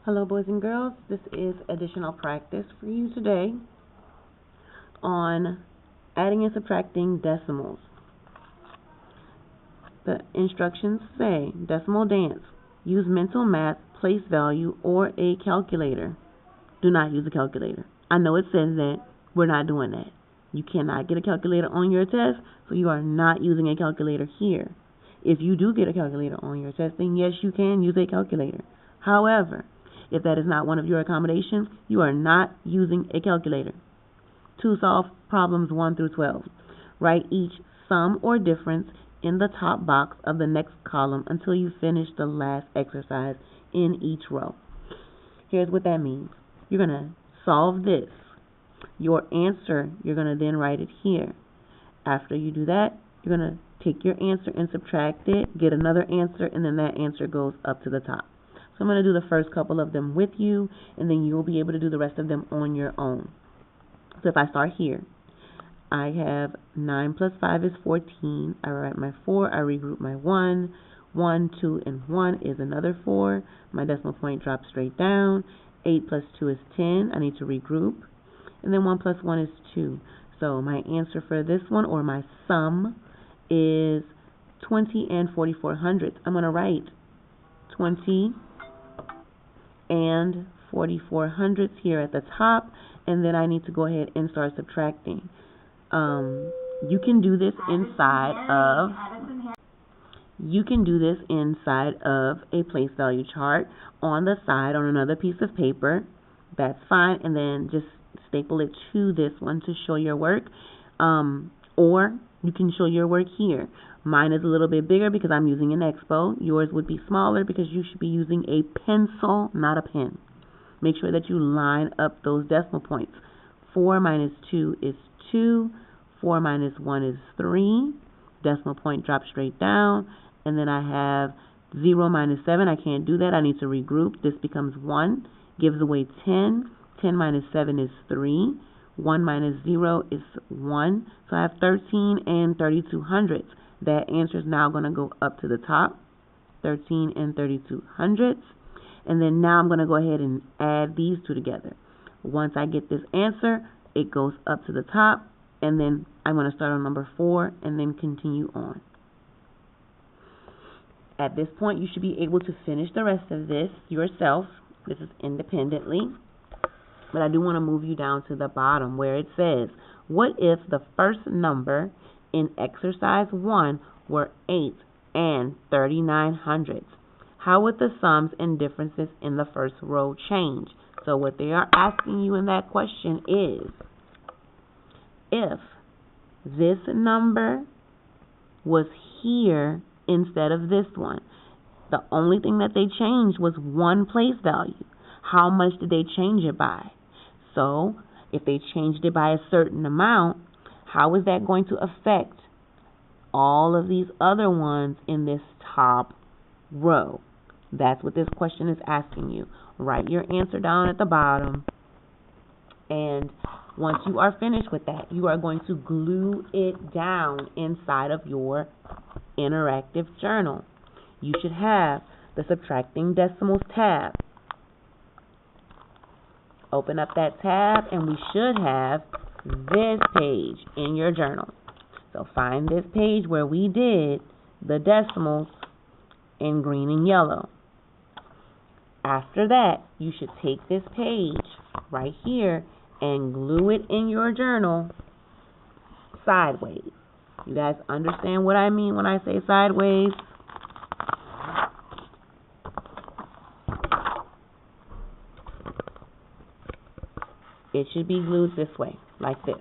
Hello, boys and girls. This is additional practice for you today on adding and subtracting decimals. The instructions say, decimal dance, use mental math, place value, or a calculator. Do not use a calculator. I know it says that. We're not doing that. You cannot get a calculator on your test, so you are not using a calculator here. If you do get a calculator on your test, then yes, you can use a calculator. However, if that is not one of your accommodations, you are not using a calculator. To solve problems 1 through 12, write each sum or difference in the top box of the next column until you finish the last exercise in each row. Here's what that means. You're going to solve this. Your answer, you're going to then write it here. After you do that, you're going to take your answer and subtract it, get another answer, and then that answer goes up to the top. So I'm going to do the first couple of them with you, and then you'll be able to do the rest of them on your own. So if I start here, I have 9 plus 5 is 14. I write my 4. I regroup my 1. 1, 2, and 1 is another 4. My decimal point drops straight down. 8 plus 2 is 10. I need to regroup. And then 1 plus 1 is 2. So my answer for this one, or my sum, is 20 and 44 hundredths. I'm going to write 20 and 44 hundredths here at the top, and then I need to go ahead and start subtracting. You can do this inside of a place value chart on the side on another piece of paper. That's fine, and then just staple it to this one to show your work, or you can show your work here. Mine is a little bit bigger because I'm using an Expo. Yours would be smaller because you should be using a pencil, not a pen. Make sure that you line up those decimal points. 4 minus 2 is 2. 4 minus 1 is 3. Decimal point drops straight down. And then I have 0 minus 7. I can't do that. I need to regroup. This becomes 1. Gives away 10. 10 minus 7 is 3. 1 minus 0 is 1. So I have 13 and 32 hundredths. That answer is now going to go up to the top, 13 and 32 hundredths. And then now I'm going to go ahead and add these two together. Once I get this answer, it goes up to the top, and then I'm going to start on number 4 and then continue on. At this point, you should be able to finish the rest of this yourself. This is independently. But I do want to move you down to the bottom where it says, what if the first number in exercise 1 were 8 and 39 hundredths? How would the sums and differences in the first row change? So what they are asking you in that question is, if this number was here instead of this one, the only thing that they changed was one place value. How much did they change it by? So if they changed it by a certain amount, how is that going to affect all of these other ones in this top row? That's what this question is asking you. Write your answer down at the bottom. And once you are finished with that, you are going to glue it down inside of your interactive journal. You should have the Subtracting Decimals tab. Open up that tab, and we should have this page in your journal. So find this page where we did the decimals in green and yellow. After that, you should take this page right here and glue it in your journal sideways. You guys understand what I mean when I say sideways? It should be glued this way, like this.